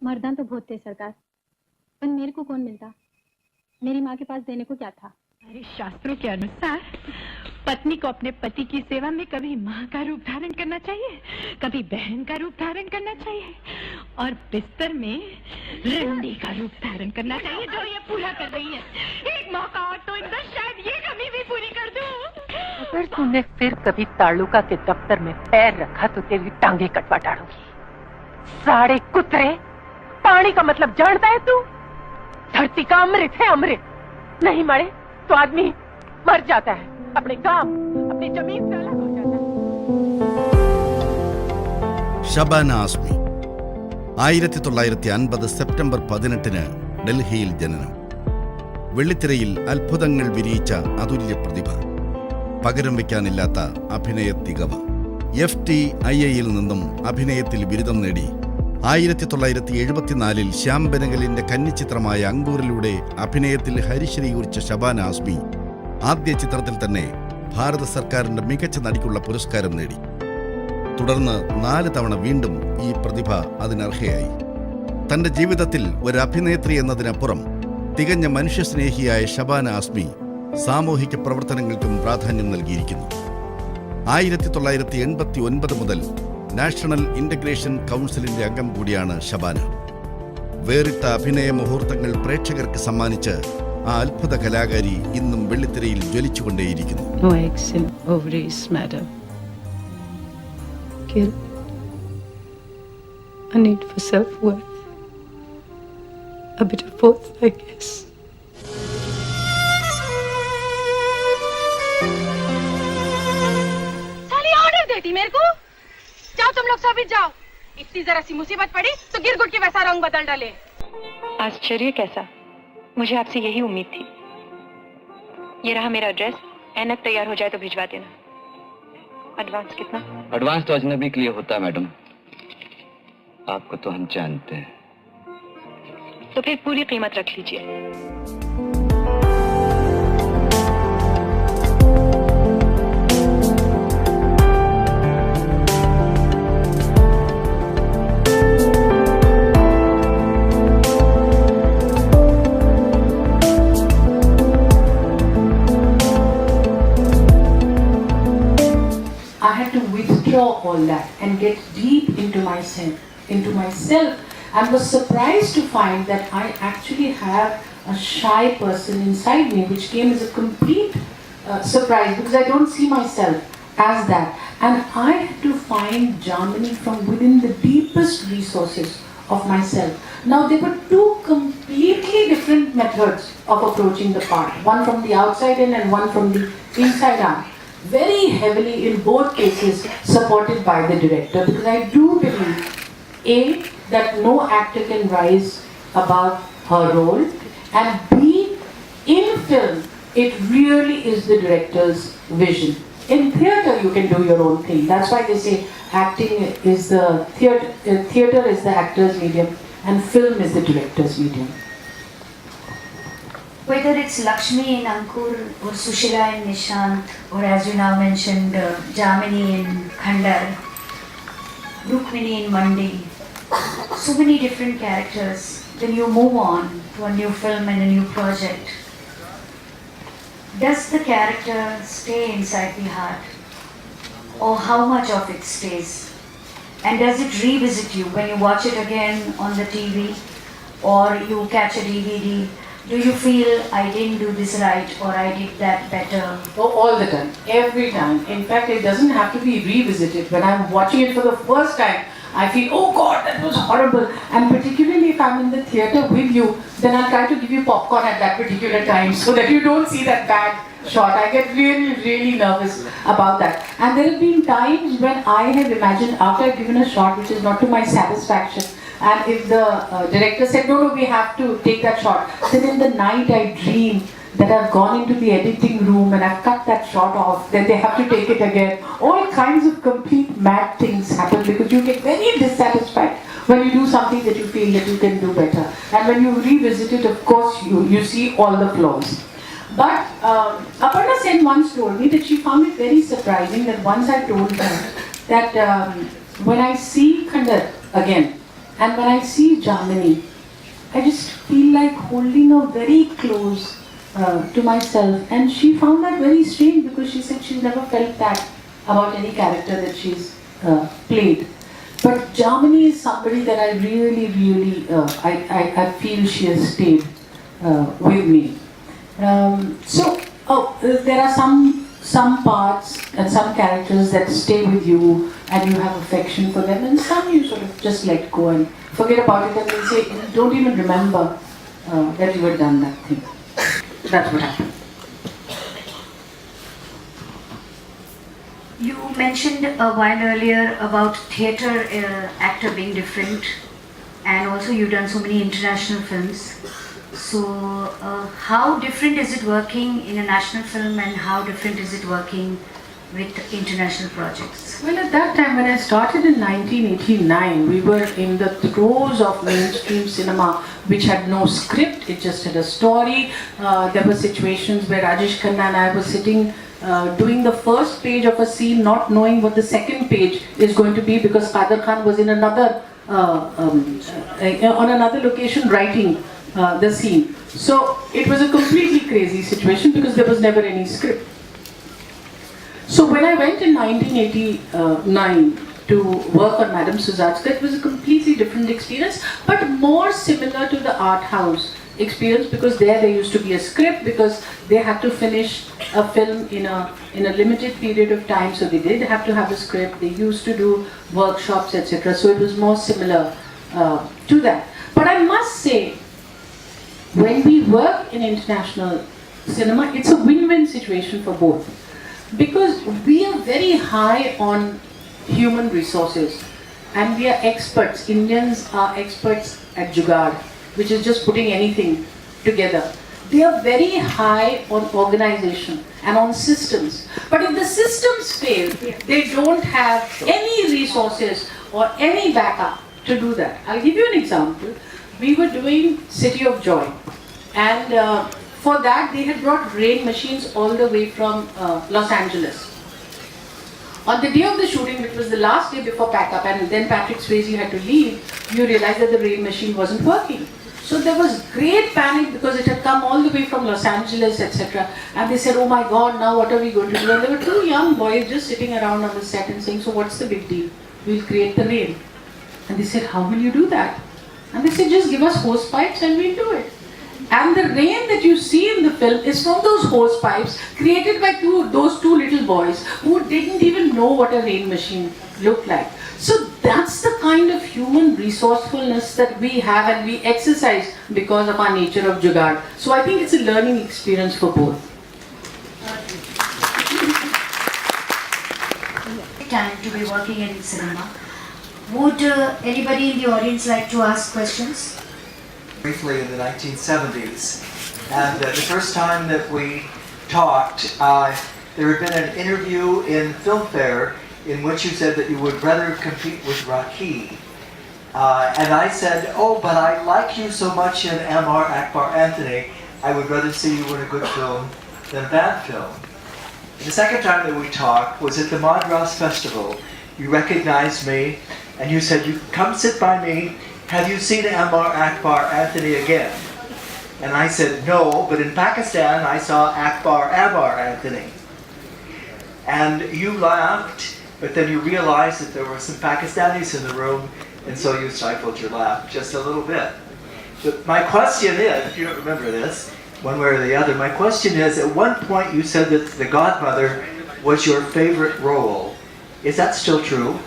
मर्दां तो बहुत थे सरकार, पर मेरे को कौन मिलता? मेरी माँ के पास देने को क्या था? हमारे शास्त्रों के अनुसार पत्नी को अपने पति की सेवा में कभी माँ का रूप धारण करना चाहिए, कभी बहन का रूप धारण करना चाहिए और बिस्तर में रंडी का रूप धारण करना चाहिए, जो ये पूरा कर रही है। एक मौका और तो इंदर, शायद ये कमी भी पूरी कर दूं। अगर तूने फिर कभी तालुका के दफ्तर में पैर रखा तो तेरी टांगे कटवा डालूंगी। साढ़े कुतरे, पानी का मतलब जानता है तू? धरती का अमृत है अमृत। नहीं मरे तो आदमी मर जाता है, अपने काम अपनी जमीन से अलग हो जाता है। ഷബാന ആസ്മി 1950 സെപ്റ്റംബർ 18 ഡൽഹിയിൽ ജനനം. വെള്ളിത്തിരയിൽ അത്ഭുതങ്ങൾ വിരിയിച്ച അതുല്യ പ്രതിഭ, പകരം വയ്ക്കാനില്ലാത്ത അഭിനയ തികവ്. FTIAയിൽ നിന്നും അഭിനയത്തിൽ ബിരുദം നേടി 1974 ശ്യാം ബെനഗലിന്റെ കന്നിച്ചിത്രമായ അങ്കൂറിലൂടെ അഭിനയത്തിൽ ഹരിശ്രീ കുറിച്ച ഷബാന ആസ്മി ആദ്യ ചിത്രത്തിൽ തന്നെ ഭാരത സർക്കാരിന്റെ മികച്ച നടിക്കുള്ള പുരസ്കാരം നേടി. തുടർന്ന് 4 തവണ വീണ്ടും ഈ പ്രതിഭ അതിനർഹയായി. തന്റെ ജീവിതത്തിൽ ഒരു അഭിനേത്രി എന്നതിനപ്പുറം തികഞ്ഞ മനുഷ്യസ്നേഹിയായ ഷബാന ആസ്മി സാമൂഹിക പ്രവർത്തനങ്ങൾക്കും പ്രാധാന്യം നൽകിയിരിക്കുന്നു. 1989 മുതൽ നാഷണൽ ഇന്റഗ്രേഷൻ കൗൺസിലിന്റെ അംഗം കൂടിയാണ് ഷബാന. വേറിട്ട അഭിനയ മുഹൂർത്തങ്ങൾ പ്രേക്ഷകർക്ക് സമ്മാനിച്ച് ആ അത്ഭുത കലാകാരി ഇന്നും വെള്ളിത്തിരയിൽ ജ്വലിച്ചുകൊണ്ടേയിരിക്കുന്നു. No eggs in ovaries, madam. Guilt. A need for self-worth. A bit of both, I guess. साली ऑर्डर देती मेरे को। जाओ तुम लोग सब जाओ। इतनी जरा सी मुसीबत पड़ी तो गिर गुट के वैसा रंग बदल डाले। आश्चर्य कैसा, मुझे आपसे यही उम्मीद थी। ये रहा मेरा एड्रेस, ऐनक तैयार हो जाए तो भिजवा देना। एडवांस कितना? एडवांस तो अजनबी के लिए होता है मैडम, आपको तो हम जानते हैं। तो फिर पूरी कीमत रख लीजिए। I had to withdraw all that and get deep into myself, and was surprised to find that I actually have a shy person inside me, which came as a complete surprise because I don't see myself as that. And I had to find Germany from within the deepest resources of myself. Now there were 2 completely different methods of approaching the part, one from the outside in and one from the inside out. Very heavily in both cases supported by the director, because I do believe that no actor can rise above her role, and B, in film it really is the director's vision. In theatre you can do your own thing. That's why they say acting is the theatre is the actor's medium and film is the director's medium. Whether it's Lakshmi in Ankur or Sushila in Nishant, or as you now mentioned, Jamini in Khandar, Rukmini in Mandi, so many different characters. When you move on to a new film and a new project, does the character stay inside the heart, or how much of it stays? And does it revisit you when you watch it again on the TV or you catch a DVD? Do you feel I didn't do this right or I did that better? Oh, all the time, every time. In fact, it doesn't have to be revisited. When I'm watching it for the first time, I feel, oh God, that was horrible. And particularly if I'm in the theatre with you, then I'll try to give you popcorn at that particular time so that you don't see that bad shot. I get really, really nervous about that. And there have been times when I have imagined, after I've given a shot which is not to my satisfaction, and if the director said, no, we have to take that shot, then in the night I dream that I've gone into the editing room and I've cut that shot off, then they have to take it again. All kinds of complete mad things happen because you get very dissatisfied when you do something that you feel that you can do better. And when you revisit it, of course, you see all the flaws. But Aparna Sen once told me that she found it very surprising that once I told her that when I see Khandar again, And when I see Jamini, I just feel like holding her very close to myself. And she found that very strange because she said she's never felt that about any character that she's played. But Jamini is somebody that I really, I feel she has stayed with me. There are some parts and some characters that stay with you and you have affection for them, and some you sort of just let go and forget about it, and they say, don't even remember that you had done that thing. That's what happened. You mentioned a while earlier about theatre actor being different, and also you've done so many international films. So how different is it working in a national film, and how different is it working with international projects? Well, at that time when I started in 1989, we were in the throes of mainstream cinema, which had no script, it just had a story. There were situations where Rajesh Khanna and I were sitting doing the first page of a scene, not knowing what the second page is going to be, because Qadir Khan was in another on another location writing the scene. So it was a completely crazy situation because there was never any script. So when I went in 1989 to work on Madam Suzatska, it was a completely different experience, but more similar to the art house experience, because there used to be a script, because they had to finish a film in a limited period of time, so they did have to have a script. They used to do workshops, etc. So it was more similar to that. But I must say, when we work in international cinema, it's a win-win situation for both, because we are very high on human resources and we are experts. Indians are experts at jugaad, which is just putting anything together. They are very high on organization and on systems. But if the systems fail, they don't have any resources or any backup to do that. I'll give you an example. We were doing City of Joy, and for that they had brought rain machines all the way from Los Angeles. On the day of the shooting, which was the last day before pack-up, and then Patrick Swayze had to leave, you realized that the rain machine wasn't working. So there was great panic because it had come all the way from Los Angeles, etc. And they said, oh my God, now what are we going to do? And there were two young boys just sitting around on the set and saying, so what's the big deal? We'll create the rain. And they said, how will you do that? And they said, just give us hose pipes and we'll do it. And the rain that you see in the film is from those hose pipes created by those two little boys who didn't even know what a rain machine looked like. So that's the kind of human resourcefulness that we have and we exercise because of our nature of jugaad. So I think it's a learning experience for both. Time to be working in cinema. Would anybody in the audience like to ask questions? Briefly in the 1970s, and the first time that we talked, there had been an interview in Filmfare in which you said that you would rather compete with Rocky, and I said, oh, but I like you so much in Amar Akbar Anthony, I would rather see you in a good film than a bad film. And the second time that we talked was at the Madras Festival. You recognized me and you said, you come sit by me. Have you seen Amar Akbar Anthony again? And I said, no, but in Pakistan I saw Akbar Anthony. And you laughed, but then you realized that there were some Pakistanis in the room, and so you stifled your laugh just a little bit. But my question is, if you don't remember this, one way or the other, my question is, at one point you said that The Godmother was your favorite role. Is that still true?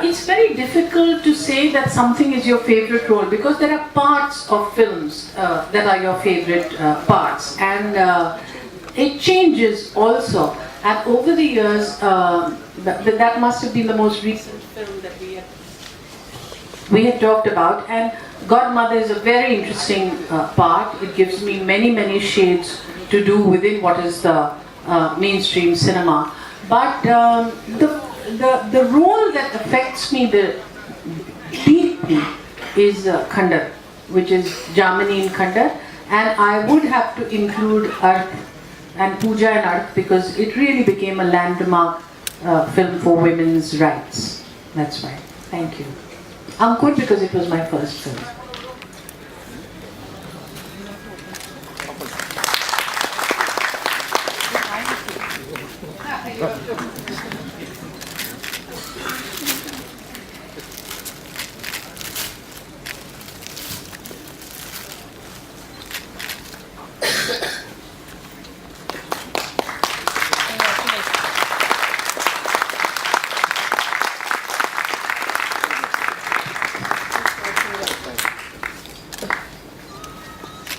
It's very difficult to say that something is your favorite role, because there are parts of films that are your favorite parts, and it changes also. And over the years, that must have been the most recent film that we had talked about. And Godmother is a very interesting part. It gives me many shades to do within what is the mainstream cinema. But the role that affects me deeply is Khandar, which is Jamini in Khandar, and I would have to include Arth and Pooja and Arth because it really became a landmark film for women's rights. That's why. Thank you. Ankur, because it was my first film.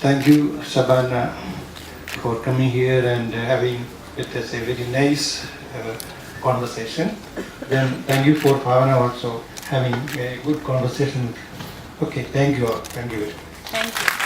Thank you, Shabana, for coming here and having with us a very nice conversation. Then thank you for Bhavana also having a good conversation. Okay, thank you all. Thank you. Thank you.